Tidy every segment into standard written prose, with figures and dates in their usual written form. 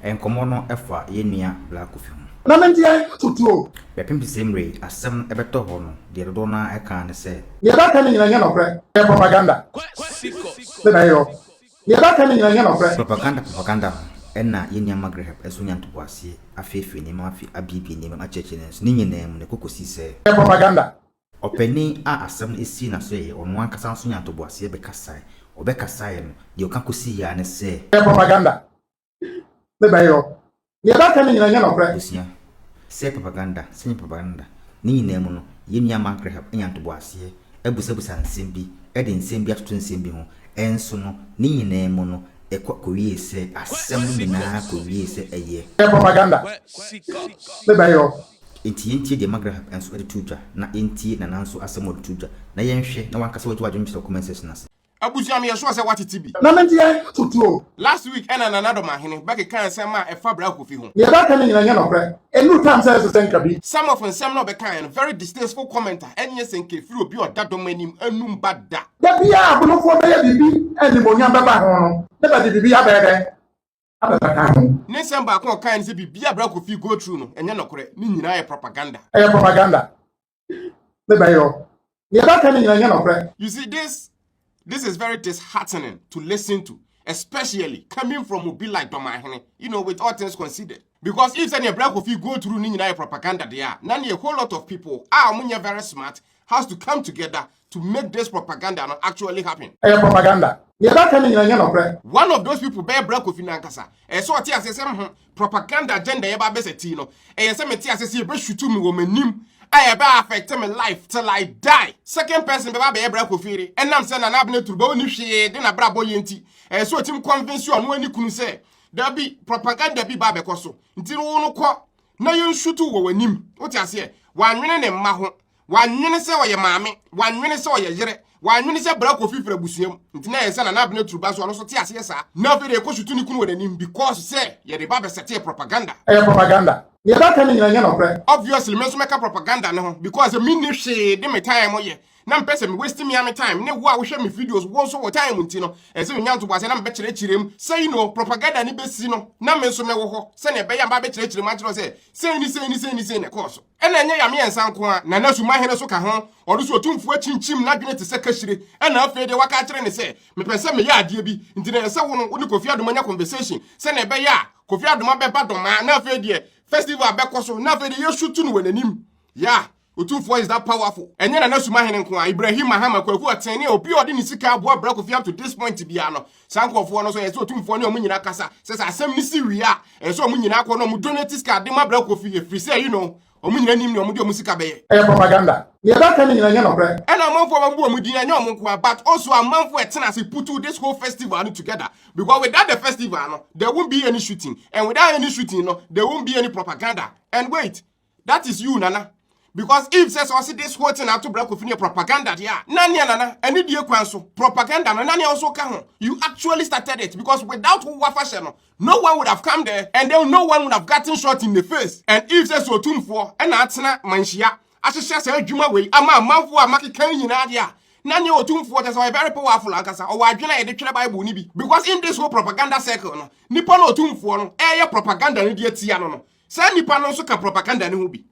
enkomo no efa yenua black coffee ho na mentia tutuo bepem semre asem ebeto ho no de do na eka ne se ye ba kan nyina nya no pre propaganda kwasikos na yo ye ba kan nyina nya no pre propaganda enna yenya magrehep esunya ntoboase afefe ni ma afi abibi ni ma chechenens ni nyinam ne kokosi se propaganda openi a asem esi na so ye ono ankasa nso nya ntoboase be kasai obekasai no de okakosi ya ne se propaganda na yo ye ba kan nyina nya no pre osia se propaganda ni nyinam no yenya magrehep enya ntoboase ebusabusa nsembi ede nsembi atoto nsembi ho enso no ni nyinam no kowie se asem nyina kowie se eye propaganda na yo enti de magrahab enso ede tuja na enti na nanso asem ode tuja na yenhwe na wankasa watu adwon chiro comment section ase abusia me yeso se watiti bi na mentia tutuo last week ena na nado mahene back kan say ma e fa bra kofi ho ye ba kan nyina nya no pre enu tam say se senka bi some of them no be kan very distasteful commenter enye senke firi obi odadom anim anum bada da bia abunofo be ya bibi eni monya baba ho no da ba bibi abede abata ho ne semba ko kan se bibia bra kofi go through no enye nokore ni nyina ye propaganda propaganda na yo ye ba kan nyina nya no pre you see this is very disheartening to listen to, especially coming from Obi like Domahene, with all things considered. Because if any black of you go through Nina propaganda there, then a whole lot of people are very smart, has to come together to make this propaganda not actually happen. Propaganda. One of those people bear black of Nankasa, and so I say propaganda agenda eba besetino, and some tia say shoot me woman nim. I ever affect my life till I die. Second person be ebra kofiri. And I'm saying na abne turbo ni hwe de na bra boyenti. So tim convince you on when you kunu say there be propaganda bi ba be koso. Nti no ko na yen shutu wo wanim. What you say? Wanwene ne mma ho. Wanwene se oye maame, wanwene se oye yere. Wanwene se bra kofi fra busuam. Nti na yen say na abne turba so no so te ase sa. Na fe de ko shutu ni kunu wanim because say ye de ba be set propaganda. Propaganda. Obviously, me so make propaganda no because me ni hwe de me time oye. Na mpese me waste me am time. Ne wo a wo hwe me videos wo so wo time nti no. E se nyanto boase na me kire kirem. Say propaganda ni besi no. Na me so me wo ho. Se ne be ya ba be kire kirem antro say ni ne course. E na nya ya me ensan ko a na nasu mahene so ka ho. Odo so otumfu achinchim na dwene te se kashire. E na afi de waka kire ne se me pese me ya ade bi. Nti na se wo no wo ni Kofi Adoma nya conversation. Se ne be ya Kofi Adoma be ba doma na afi de festival bekoso na fe de yeshutu no wananim ya otumfo is that powerful enye na nasuma hene nko Ibrahim Mahama kwaku atene obi odi ni sika abo abra Kofi up to this point bia no sankofo no so yesi otumfo ne omunyina kasa se asem ni si wi a so omunyina akọ no mu donate sika de ma bra Kofi e free say omunyina nim ne omudi omusika beye propaganda ye ba kan nyina nya no pre and amanfo mabu omudi nya omunko but also amanfo etena se put this whole festival together because without the festival no there won't be any shooting and without any shooting no there won't be any propaganda and wait that is you nana because if says also this whole thing to break off propaganda yeah nani nana any die kwanso propaganda no nani also can you actually started it because without who fashion no one would have come there and then no one would have gotten shot in the face and if says so tumfo and atena manhia ahyehyɛ say adwuma wei ama amanfo amake kan nyina dia nani otumfo just so very powerful ankasa o wadwena ye de twere bible ni bi because in this whole propaganda circle no nipa no otumfo no propaganda ni dia tia no say nipa no so ka propaganda ni ho bi.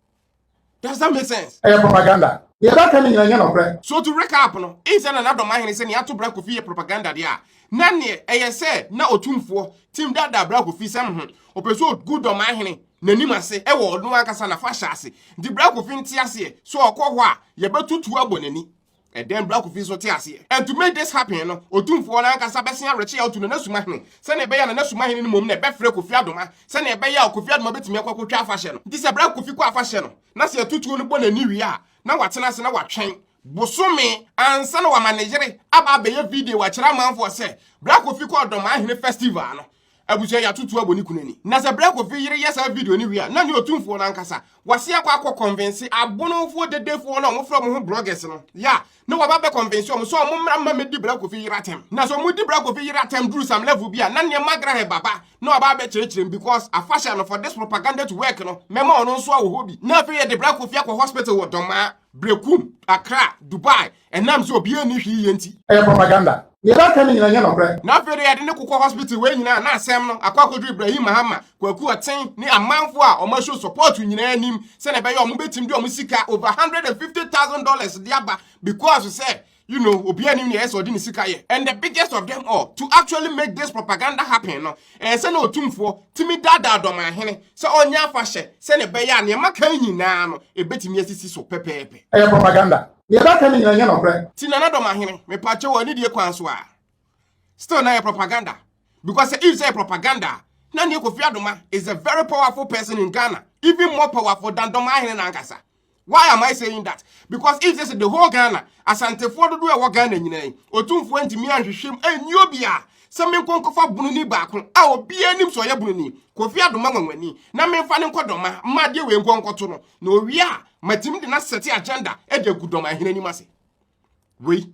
Does that make sense? Propaganda. Yeah, that can mean no pre. So to recap no, if say na Domahene say na to bra Kofi propaganda dia. Na ne say na otumfo team that bra Kofi sam ho. Opeso good Domahene nanim ase e wo no ankasa na fa hyase. Di bra Kofi nti ase so okọ ho a ye betutu abonani. And then black Kofi so ase. And to make this happen no, otumfo na ankasa besia reche out na nasumahene. Se na be ya na nasumahene ni mom na be frɛ Kofi Adoma. Se na be ya Kofi Adoma betimi akwa afahye no. Di se black Kofi kwa afahye no. Na se tutu no bonani wi a na watena se na watwen. Bosome ansa na wa managere aba be ya video wa kira manfo se black Kofi kwa Domahene festival no. Abuja ya tutu aboni kunani na se bra Kofi yire yesa video ni wi a na ne otumfo na nkasa wase akwa convince abonofo dedefo na omfro mo ho bloggers no ya na wa ba be convince om so omra ma medi bra Kofi yire atem na so mudi bra Kofi yire atem through some level bia na ne magra he baba na wa ba be kirikirem because afasha no for this propaganda to work no mema ono so awo hobi na fe ye de bra Kofi akwa hospital wo doma Brekum, Accra, Dubai, and nam so be any enti. Propaganda. You don't tell me no cry. Na very I didn't cook hospital when you na sem no akwakodru Ibrahim Mahama kwaku aten ni amanfo a o ma show support nyina anim se na be yo mo betim de o sika over $150,000 de aba because say you know obi anim ne eso de ni sika ye and the biggest of them all to actually make this propaganda happen no se na otumfo timi dada dom ahene se onya afa hye se ne be ya ne maka nyina no e betimi asisi so pepepe Propaganda. You don't tell me no cry. Ti na dom ahene me pache woni de kwan so a still na propaganda because if say propaganda na ne Kofi Adoma is a very powerful person in Ghana, even more powerful than Doma Ahene Nankasa. Why am I saying that? Because if this is the whole Ghana, Asante for do e Ghana nyina otumfo ntimi anhwehwem anyobia se me nkonkofa bununi baako a obi anim so ye bununi Kofi Adoma nwanwani na me mfa ne nkodoma mmade we nkonkoto no na owi a matim de na set agenda e de gudoma Ahene nim ase we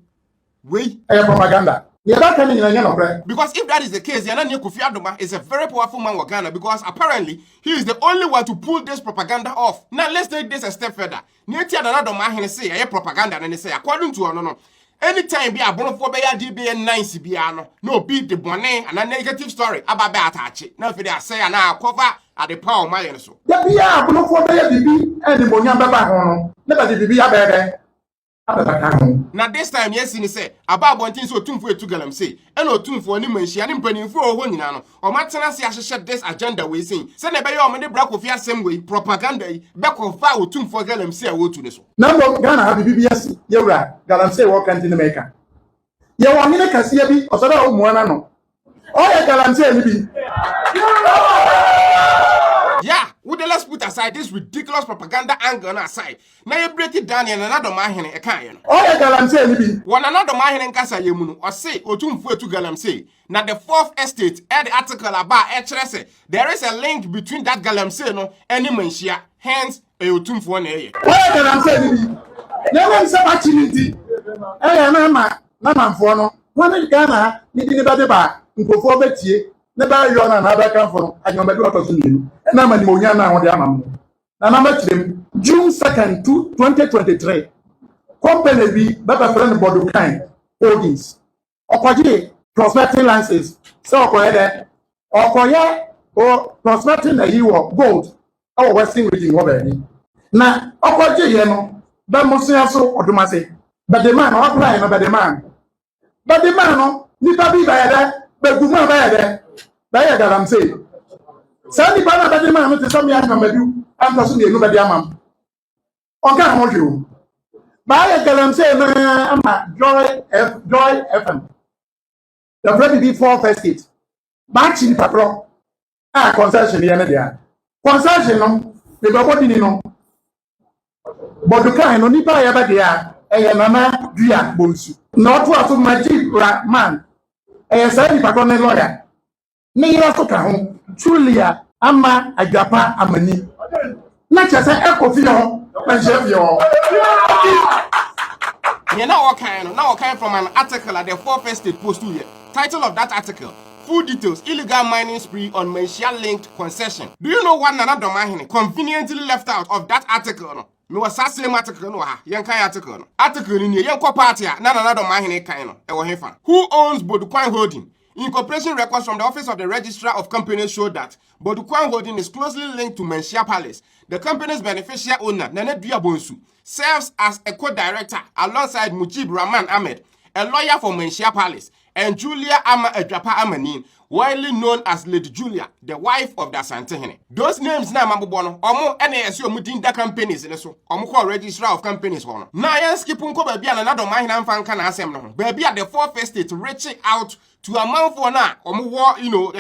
propaganda. You don't tell me no cry. Because if that is the case, Yanani Kofi Adoma is a very powerful man in Ghana because apparently he is the only one to pull this propaganda off. Now let's take this a step further. Netia Adoma Ahene say a propaganda and they say according to no. Anytime be a bonophobia DBN 9 CBA no beat the bonnet and a negative story about attach. Now if they say now cover at the power my so. The be a bonophobia DB and the Monya Baba Hono. Never did be a better. Now this time yes ni say about bontin so tumfo etu galam say and otumfo ni manhia ni mpanimfo ho nyina no o matena se ahyehyɛ this agenda we say na be ya o me bra Kofi asem we propaganda yi be kofa otumfo galam say a wotu ne so na mo Ghana ha BBS yewra galam say wo kanti ne meka ye wo hene kase bi osada o muana no o ye galam say ni bi. Yeah, let's put aside this ridiculous propaganda angle aside. Now you break it down in another mahine e kan ye no. Oh yeah, galam say ni bi. One another mahine nkasa ye mu no. O say otumfo etu galam say. Now the fourth estate the article about say there is a link between that galam say no and manhia. Hence otumfo na ye. Oh yeah, galam say ni bi. Na won say achiniti. Na manfo no. Won Ghana ni di ni ba de ba. Nkofo betie. Never you na na back for anyombedu otosu ni na mani monya na wode amam na na matrem June 2nd 2023 company bi baba friend Bodukan Holdings okoje prospecting licenses so okoye de okoye o prospecting na yiwo gold our western region wo be ni na okoje ye no ba mosia so odomase but the man apply no but the man no ni tabi ba ya be guma ba ya de Daya galam say. Sandi bana bade man no te so me akamadu am to so ne enu bade amam. Onka mo hwe. Daya galam say na ama Joy FM. The very before first it. Ba chi ni papro. Concession ye na dia. Concession no be body ni no. Bodukan no ni ba ya ba dia eye mama dua bonsu. Na to aso magic man. Sandi papro ne lawyer. Ne yira so ka ho Julia ama agapa amani na chese Kofi ho na chef yo you know what kind from an article at the fourth estate post here. Title of that article: full details illegal mining spree on Manhia linked concession. Do you know what Nana Domahine conveniently left out of that article no? Me was that same article no ha yen kan article no article ni yen ko party a Nana Domahine kan no e wo hefa. Who owns Bodukan Holding? Incorporation records from the Office of the Registrar of Companies show that Bodukan Holding is closely linked to Manhia Palace. The company's beneficial owner, Nene Duabonsu, serves as a co-director alongside Mujib Rahman Ahmed, a lawyer for Manhia Palace, and Julia Ama Edrapa Amanin, widely known as Lady Julia, the wife of the Asante. Those names na mabubono, omo NASU mudinda companies in so, omo ko registrar of companies hono. Na yan skipun ko baby another mahina mfanka na asem no. Baby at the fourth estate reaching out to a man for na omo wo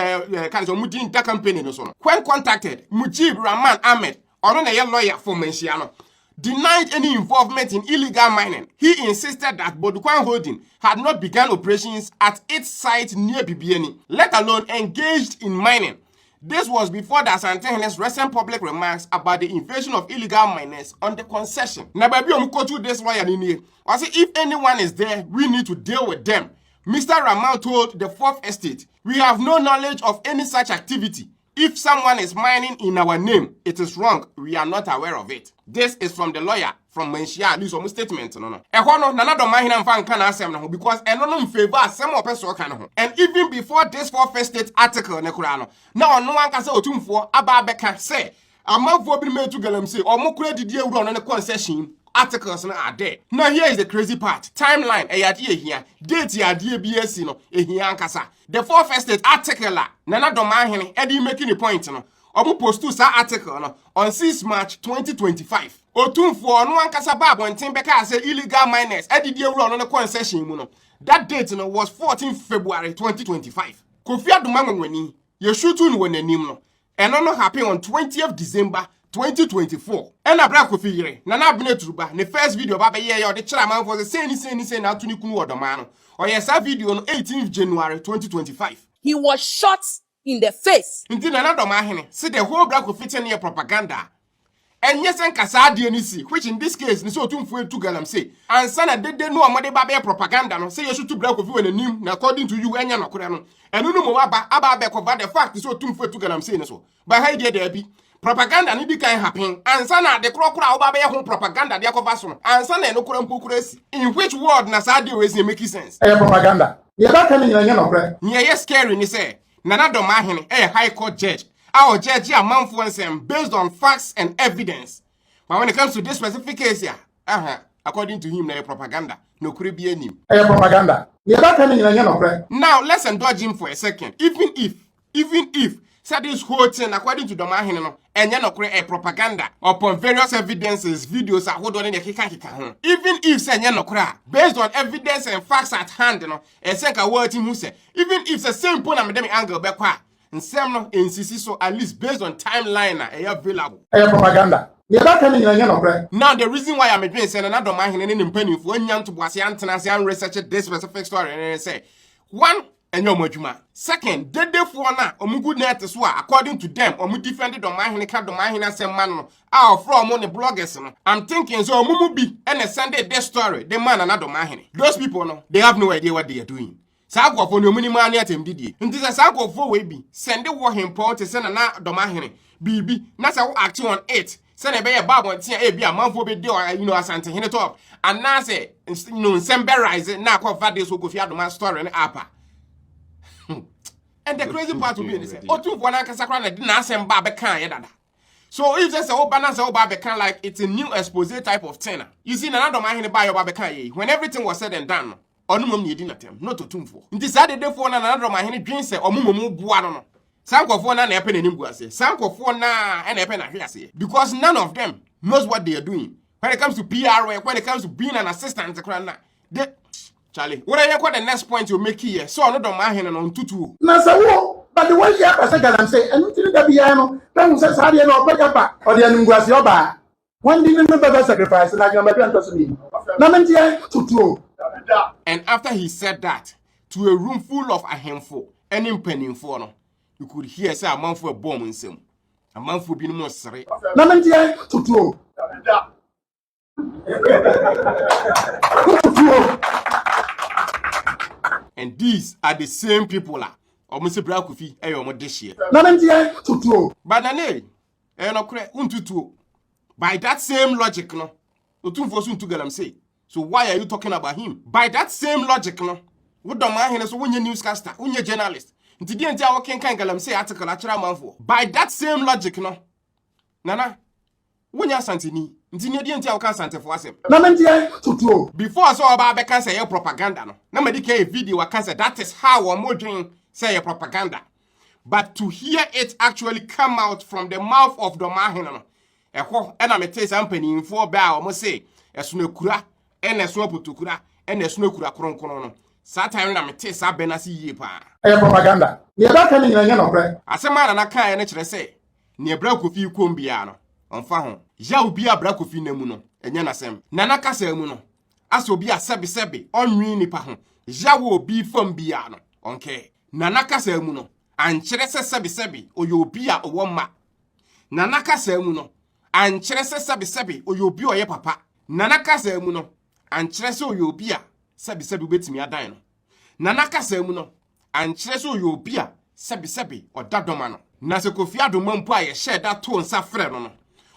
kind of mudinda company no so. When contacted, Mujib Rahman Ahmed, ono na ye lawyer for Manhia no, denied any involvement in illegal mining. He insisted that Bodukan Holding had not begun operations at its site near Bibiani, let alone engaged in mining. This was before the Asantehene's recent public remarks about the invasion of illegal miners on the concession. Now, baby, I'm going to this lawyer in here. I say, if anyone is there, we need to deal with them. Mr. Rahman told the fourth estate, we have no knowledge of any such activity. If someone is mining in our name, it is wrong. We are not aware of it. This is from the lawyer from Menshia, at least almost statement. No. Nana don't mind him fan can because no favor some of us can. And even before this first state article, Nekurano, now no one can say Otumfo, Ababeka say, a month will be made to Galam say, or more credit dear run on a concession. Articles are there. Now here is the crazy part. Timeline, here. Date ya BSC no, here kasa. The first state article Nana Domahini, Eddie making a point no. Obu post to sa article no on 6 March 2025. Otumfo no ankasa bab on Timbeka say illegal miners. Eddie dear run on a concession no. That date no was 14 February 2025. Kofi Adumango weni, ye shootu when no. And no happen on 20th December 2024. And a black of year. Nana Benetruba, the first video about a year or the chairman for the same now to Nikunu or the man. Or yes, a video on 18th January 2025. He was shot in the face. Indeed, another man said the whole black of fit near propaganda. And yes, and Kasadi and which in this case, so to Galam say, and son, did they know a mother propaganda? No, say you should to black of you and a name, according to you and Yanakurano. And no more about the fact is so to Galam saying so. But how did there be? Propaganda ni can happen. And sana the crocodile babe home propaganda dia kovaso. And sana no kurampukuresi. In which word na sadio is making sense? Propaganda. You don't come in no credit. Yes, scary ni say. Nana Domahini, high court judge. Our judge a man for based on facts and evidence. But when it comes to this specific case here, according to him, na propaganda. No could be any. Propaganda. You don't come in no credit. Now let's indulge him for a second. Even if said this whole thing, according to Domahino, and you know, create a propaganda upon various evidences, videos are hold on in the kika. Even if say you know, based on evidence and facts at hand, you know, and say a word him who say, even if the same point I'm angle back, and some no insist so at least based on timeline available. Propaganda. You don't come in no credit. Now the reason why I'm doing saying another Domahino and penny for one young to was and research this specific story and say one. And your mojuma. Second, they for na omugu net is according to them, omu defended on my hina sem man from on the bloggers. I'm thinking so omumu be and a Sunday death story, the man another mahine. Those people no, they have no idea what they are doing. Sako for no mini money at him did. And this is a sako for way be. Send the war him paul to send a domahine. BB, not a action on it. Send a bear bab on tia be a month for be do as Santa Hina top. And now say, send berries now call Fadis who go fiat the man story and apa. And the crazy part will be in say, two one Sakran didn't ask him Babekan. So if there's a whole balance of Babekan, like it's a new expose type of tenor. You see, another man in buy your Babekan when everything was said and done. Onumum you didn't attempt, not to tumfo. Decided therefore another man drinks or mumu buano. Sanko for na pen and imbuase, Sanko for na and a pen here. Because none of them knows what they are doing. When it comes to PR, when it comes to being an assistant to they Charlie, what are you the next point you make here? So another man on tutu. Nasawo, but the way you have a second and say, and you the piano, then says, how do you know, or the Anguasioba? One didn't remember sacrifice, like your mother to me. Namentia tutu. And after he said that, to a room full of a handful, and in penning for no, you could hear say a man for a bomb in some. A man for being more sorry. Namentia tutu. And these are the same people almost a black coffee this year. But by that same logic, no, say. So why are you talking about him? By that same logic, no, what the man is when you newscaster, when you journalist. Say article by that same logic, no, Nana, when you're Santini. Before I saw about the cancer propaganda, no. Na medicate video I can say that is how we're modern say propaganda. But to hear it actually come out from the mouth of the man, and I'm a taste company in 4 bar almost say a snokura and a snoputukura and a snokura croncono. Saturn I'm a taste a benasi yepa. Propaganda. You're not coming in no. As a man and I can't actually say near broke with you cumbiano. Enfin, ya ubi a black of inemuno, and yanasem. Nanaka semuno. As will be a sebi, on me pahon. Ja will be from biano. Okay. Nanaka semuno. And cherese sebi, or you'll be a woma. Nanaka semuno. And cherese sebi, or you'll be a papa. Nanaka semuno. And chereso you'll be a sebi bit me a dino. Nanaka semuno. And chereso you'll be a sebi, or dadomano. na se Kofi Adoma mpo a ye share that to nsa frɛ no no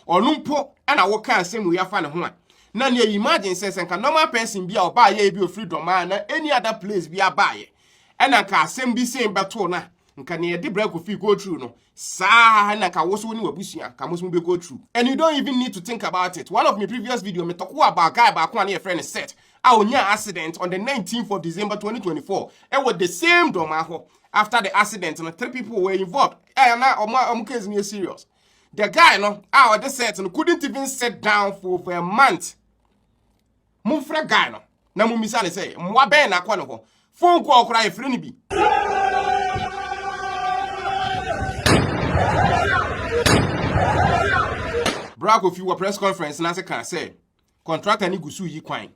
ɔno mpo ana wo ka asɛm we afa ne ho a na ne imagine say nka normal person bi a oba ye bi o freedom a na any other place bi abaye ɛna nka asɛm bi sen beto na nka ne de bra Kofi go through no saa na nka wo so ni wabusua ka mo so be go through, and you don't even need to think about it. One of my previous video me talk about guy back one your friend set a onya accident on the 19th of December 2024 and with the same doma after the accident and 3 people were involved. Now case near serious. The guy no the set and couldn't even sit down for over a month. Mufra guy no na mu misale say mwa ben na kwa no phone call cry free bi. Bra Kofi wa press conference na se kan say contractor ni gusu yi kwan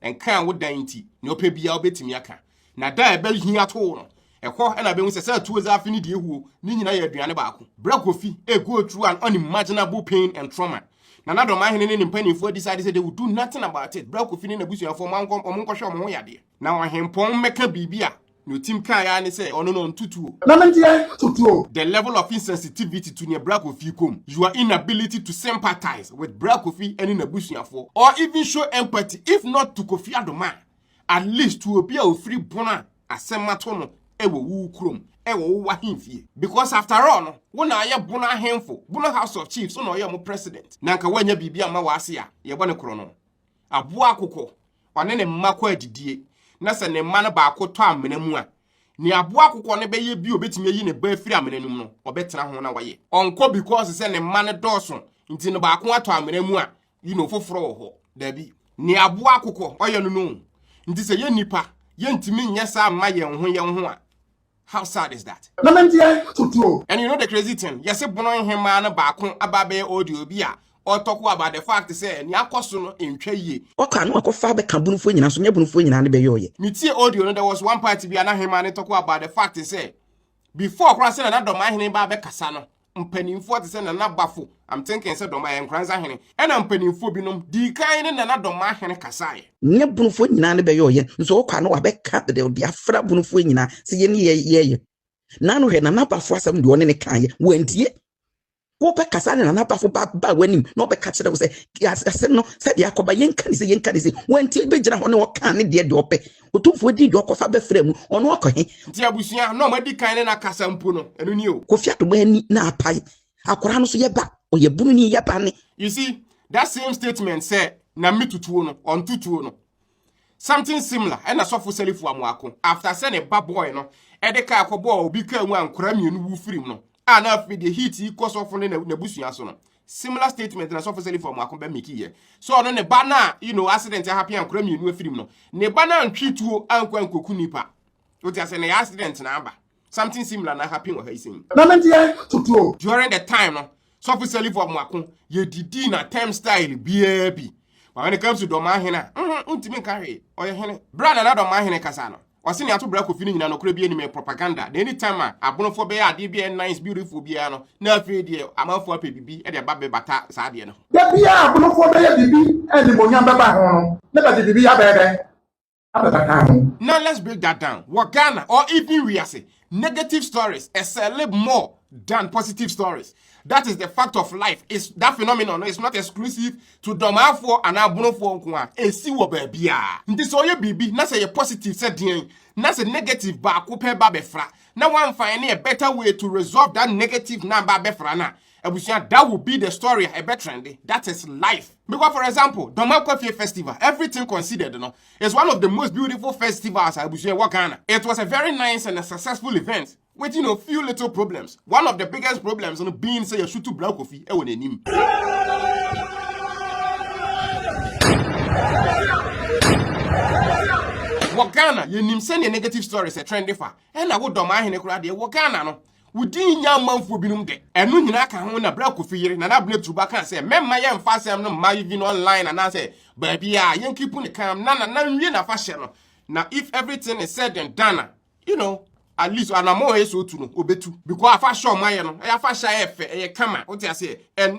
en kan wo dan nti ne opa bia obetimi aka na da e be hia to no ekọ na be hu se tuo za afini de ehuo ni nyina ya aduane baako. Bra Kofi go through an unimaginable pain and trauma. Na na doma hene ne mpanifo decide say they would do nothing about it. Bra Kofi ne na busuafo manko omonkɔhwe omo ho yade na ohempon meka bibia no team kan ya ne say ono no ntutuo na mentie tutuo. The level of insensitivity to near Bra Kofi kom, your inability to sympathize with Bra Kofi and in abusuafo or even show empathy, if not to Kofi Adoma, at least to be a free bona asematono ewo wu krom ewo wa himfie. Because after all no wona aye bona hemfo bona House of Chiefs so no ye mo president na nka wanya bibia ma wase a ye bone kro no aboa akokɔ ɔne ne mmakɔ adidie na se ne mma no ba akotɔ amena mu a ni aboa akokɔ ne beye bi obetimi yi ne ba afiri amena num no obetena ho na waye onko because se ne mma ne dɔso nti ne ba akon atɔ amena mu a yi no foforo ho da bi ni aboa akokɔ ɔye no no nti se ye nipa ye ntimi nyɛ sa ma ye ho a. How sad is that? Na mentie tutuo. And you know the crazy thing, yes, bono him man baako ababe audio bi a or talk about the fact say ni akoso no entwa yie. Oka no akofa be ka bunufo nyina so nya bunufo nyina ne be yoye. Me tie audio no there was one part bi na him man talk about the fact say before cross na doma hene ba be kasa no mpanimfo te say na bafo. I'm thinking say doma en kranza hene. E na mpanimfo binom di kan ne na doma hene kasae. Nya bunufo nyina ne be yoye. Nso oka no abeka de biafra bunufo nyina se ye ne ye. Na no hwe na bafo asem de one ne kan ye. Wantie wo pe kasa ne na bafo ba wanim no be ka kire wo se asem no se de akoba yenka ne se wantie be gira ho ne wo kan ne de ope otumfo di do kofa be frɛ mu ono akɔhe nti abusua no ma di kan ne na kasa mpo no enu ni o Kofi Adoma ani na apai akora no so ye ba oye bunu ni ye ba ne. You see that same statement say na mitutuo no on tutuo no something similar and asofo selifu amuako after say ne ba boy no e de ka akobo obi ka mu ankora mienu wu firim no na afi the heat equals of na busua so no similar statement na asofo selifu amuako be make here so no ne ba na accident happen ankora mienu afirim no ne ba na ntwituo ankwa nkoku nipa o ti ase na accident na aba something similar na happen o haisen Na mentie tutuo. during the time no asofo selifu amuako ye didi na time style bi. But when it comes to doma hena, untimi carry or your hene. Brother na doma hene kasano. Or sini atu Bra Kofi na no kure bi ni propaganda. The anytime abonofo be ya be nice beautiful bi ano. Na afre die amanfo ape bibi e de ba be bata sa de no. Da bia abonofo be ya bibi e ni monya baba ho no. Na ba bibi ya be de. Abata ho. Now let's break that down. What Ghana or even we say negative stories excel more than positive stories. That is the fact of life. Is that phenomenon is not exclusive to domafo and abonofo nko a. Esi wo ba bia. Nti so ye bibi na say positive said den, na say negative ba ko pe ba befra. Na one find a better way to resolve that negative na ba befra na. Abusia, that will be the story a better trendy. That is life. Because for example, Domako Festival, everything considered, is one of the most beautiful festivals Abusia Ghana. It was a very nice and a successful event with few little problems. One of the biggest problems being say you shoot to Bra Kofi e won enim. Ghana, you nim send a negative stories a trendy fa. And I would doma hene kura de Ghana no. Within young man for binum de, and no you can a Bra Kofi and I blame to back and say, Mem my young fast am no my even online and I say, baby, young keep on the cam, none fashion. Now, if everything is said and done, at least I'm more so to obetu because I show my I fashion a camera, what I say, and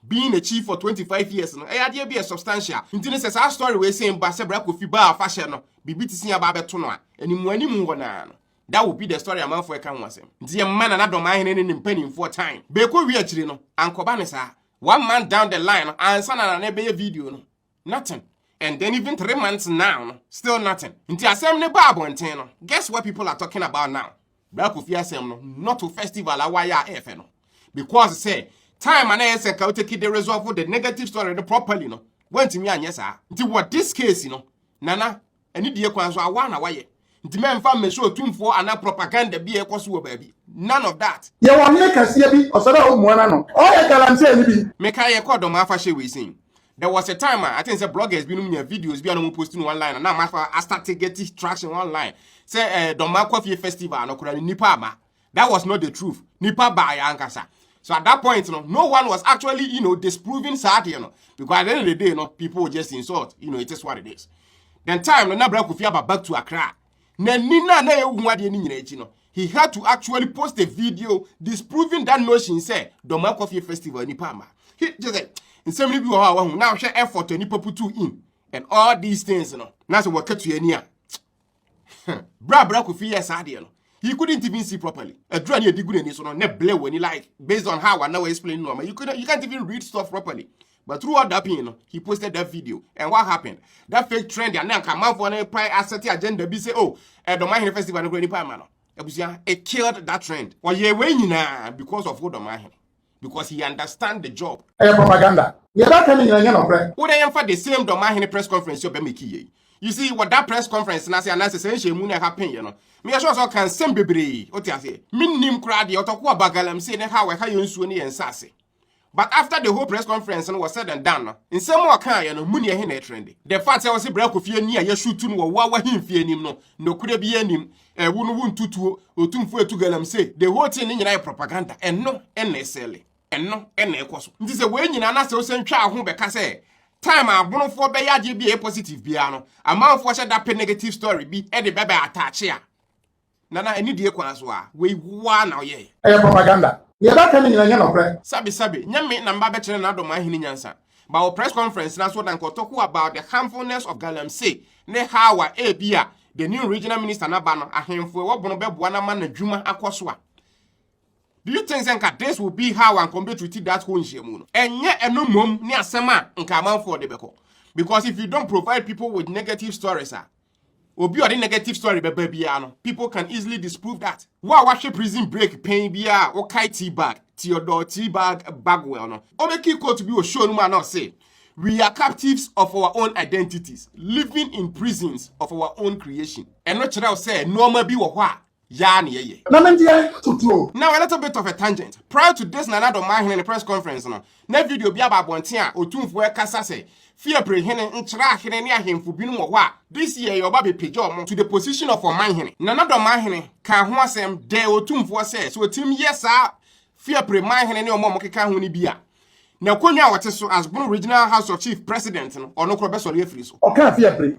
being a chief for 25 years, I idea be a substantial. Until says our story we're saying, Bassa Bra Kofi bar fashion, be beating about Betono, and in when you move on. That would be the story amount for a can was him. Dear man, another man in penny for time. Beko we actually no, Uncle Banessa. 1 month down the line, and son and a video. No. Nothing. And then even 3 months now, still nothing. Until assembly Bible and ten. Guess what people are talking about now? Black of Yasem, not to festival FNO. Because say, time and I say, take the result for the negative story properly, no. Went to me and yes, sir. Until what this case, you know, Nana, and the Quans are 1 away. The man found me show 2 for and propaganda be a cost baby. None of that. You want make a CB or Sada Moano? Oh, I can say, make I call the Mafashe we sing. There was a time, I think the blogger has been doing videos, beyond posting online, and now I started getting traction online. Say, Doma Coffee Festival, no Nipama. That was not the truth. Nipa by Ankasa. So at that point, no one was actually, disproving Sati, because at the end of the day, people just insult, it is what it is. Then time, the Nabra Kofiaba back to Accra. He had to actually post a video disproving that notion, say, Doma Coffee Festival in Nipama. He just said, in some people who now share effort to Nipa put in, and all these things, That's what cut to any. Bra Kofi, yes, he couldn't even see properly. A drone you did good in this one, ne blame when he like, based on how I now explain normal. You can't even read stuff properly. But throughout that period, he posted that video. And what happened? That fake trend and then come out for a prior asset agenda. Be say, oh, at the Mahine Festival and Granny Palmer. It killed that trend. Well, you're waiting now because of what the Mahine. Because he understands the job. Propaganda. You're not coming in your friend. What I am for the same Domahine press conference, you're making. You see, what that press conference, and I say, and that's essentially Moon happen, Me as well can send baby. What I say? Minim crowd, you talk about Bagalam saying how I can use Sweeney and Sassy. But after the whole press conference was said and done, in some more kind of money in a trendy. The fact I was a break of fear near your shooting or what him fear him no could be any a wound to or 2 for 2 galam say the whole thing in your propaganda and no necessarily and no equals. This is a way in an answer same child who say time I won't for Bayadi be a positive piano. A man for that negative story be Eddie Baby attach here. Nana any dear Quaswa, we one now ye. Propaganda. You're not coming in your friend. Sabi, Yami number better than my Hinyansa. But our press conference, that's what Uncle talk about the harmfulness of Galamsey. Ne Hawa, Bia, the new regional minister Nabano, a him for what Bonobe Buanaman and Juma Aquaswa. Do you think that this will be how and compare to that whole Shemun? And yet, a no mum near Sama and come out for the Beko. Because if you don't provide people with negative stories, Obi or the negative story baby people can easily disprove that. Why watch a prison break pain bia or kai tea bag, Theodore tea bag bagwell no. Or make you to be a show man not say. We are captives of our own identities, living in prisons of our own creation. And not shall say normal be what yani ye. Now a little bit of a tangent. Prior to this, another man in a press conference na video be about Bontia or two for Kasa say. Fear prehene nchra hene ne ahemfo binu wo wa this year your baby page to the position of manhene nana do manhene ka ho asem de otumfo say so tim yes fear pre manhene ne omo keka ho ni bia na konwa wote so as Bono Regional House of Chief President no ono kro be sori afiri so o kan fear pre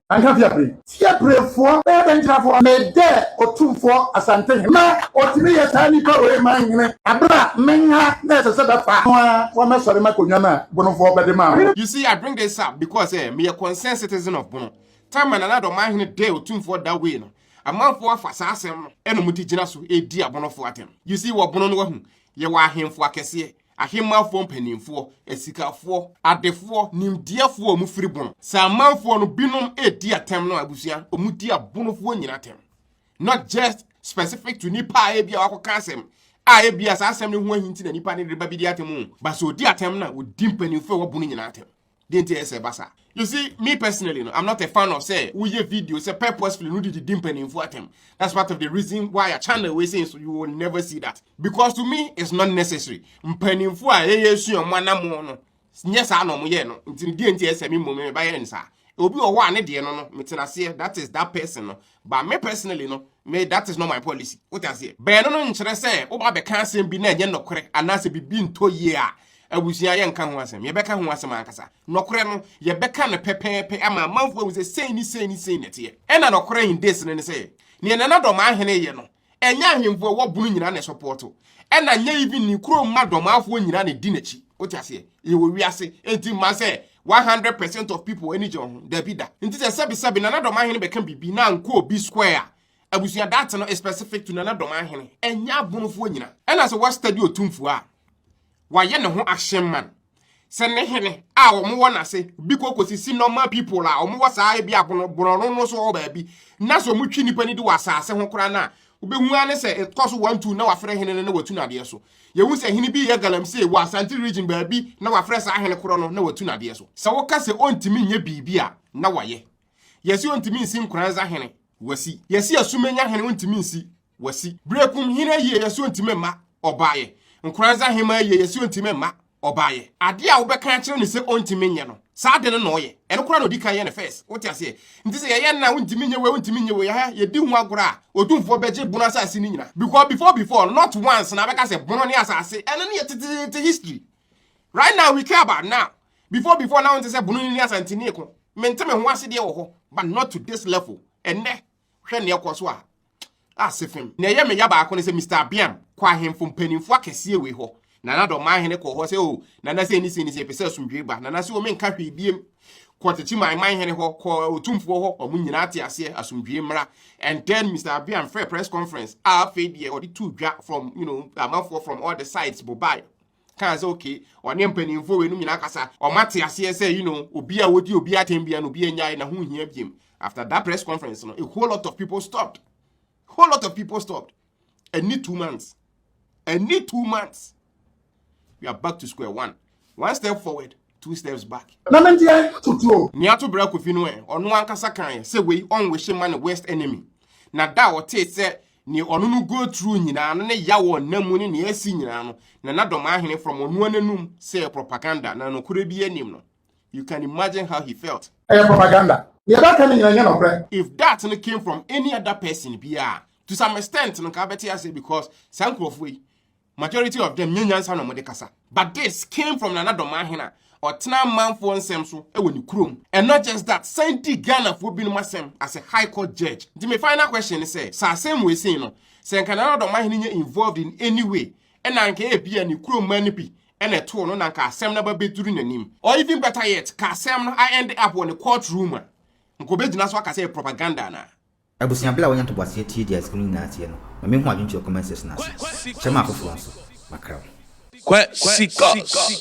for be bentra for me de otumfo asante na otimi yesa ni pa we manhene abra menha na se da fa wa me sori makonwa na Bono for be de ma. You see, I bring this up because me a concerned citizen of Bono. Time and another manhene de otumfo that way no a man for asasem eno muti gina so e di Bono for atem. You see what Bono no hu ye wa ahemfo akese ahemafo mpanimfo esikafo adefo nimdiafo mu firi Bono sa manfo no binom e di atem no abusia omudi abonofo nyina atem, not just specific to nipa e bia wakoka asem a bia asasem ne ho ahinti na nipa ne de ba bi di atem ba so di atem na odi mpanimfo wo Bono nyina atem. You see, me personally, I'm not a fan of say we video say purposefully no did dimpening for them. That's part of the reason why a channel we saying so you will never see that. Because to me it's not necessary. Mpening for yesu omana mo no. Yes I no mo ye no. Nti die nti ese me mo me ba ye nsa. Obi o wa ne de no metina say that is that person no. But me personally that is not my policy. What I say? Be no nkyere say wo ba be kan asem bi na enye nokore anase bibi nto ye a abusia ye nka ho asem ye beka ho asem ankasa nokore no ye beka ne pepepe ama manfo we say ni nete e na nokore in this ne say ne na dom ahene ye no enya ahemfo wo Bono nyina ne support e na nya even ni kuro madom afo nyina ne di nachi otiase e wo wiase enti ma say 100% of people any john da bida nti se sebi na dom ahene beka bibi na nko obi square abusia that no is specific to nana domahene enya abonofo nyina ena se what study otumfo a waye ne ho action man se ne hene a wo mo na se bi kokosisi normal people a wo mo saa bi abono no so ba bi na so mo twi nipa ni di wasase ho kora na obehu ane se it cost 1-2 na wafre hene na watu na de so yehu se hene bi ye galamsey wa Asante region ba bi na wafre sa hene koro no na watu na de so se wo ka se ontimi nye bibi a na waye yesi ontimi nsi nkranza hene wasi yesi asumenya hene ontimi nsi wasi brekum hene ye yesi ontimi ma obaye nkranza hema ye yesi ontimi ma obaye ade a wo be kan kire ne se ontimi nye no saa de no ye eno kura no di kan ye ne first what you say nti se ye na ontimi nye we ya ye di hu agora odumfo beje bunu asase ni nyina because before not once na be ka se bunu ne asase eno ne tete history right now we care about now before now nti se bunu ni asante ni ko menteme ho ase de wo ho but not to this level enne hwe ne ekoso a asefem na ye me ya ba ko ne se Mr. Biam kwa hemfo mpanimfo akese we ho nana do ma hene ko ho se o nana se ni se pese asumdwe ba nana se o men ka hwe biem kwatechi man hene ho ko otumfo ho o munyina ate ase asumdwe mra and then Mr. Biam fair press conference a fedie or the two dwa from amanfo from all the sides bobai kan say okay one mpanimfo we no nyina kasa o mate ase say obi a wodi obi atembia no obi anyai na ho hia biem after that press conference a whole lot of people stopped and need 2 months we are back to square one step forward 2 steps back na mentia tutuo ni ato bra kofi no ono ankasa kan say we on we shema na west enemy na da o te say ni ono no go through nyina no ne ya wo namu ni ne asi nyina no na dom ahene from onu ananum say propaganda na no kure bi anim no you can imagine how he felt propaganda ye ba kan nyina no kre if that no came from any other person bia to some extent no ka beti say because sankrofwe majority of them nyanyansa no mode kasa but this came from another mahina or tena manfo nsem so e woni krom and not just that senti Ghana for bi no masem as a high court judge the final question is say same we say no say can another mahina involved in any way and anka e bia ni krom manipi and a to no na nka asem na ba beduru nanim or even better yet ka asem no I end up on the courtroom nko be gina so aka say propaganda na abusia bla wonya to boase tie dia screen na tie no ma me hu adwonche comment section na chema afofo so makraw kwasikos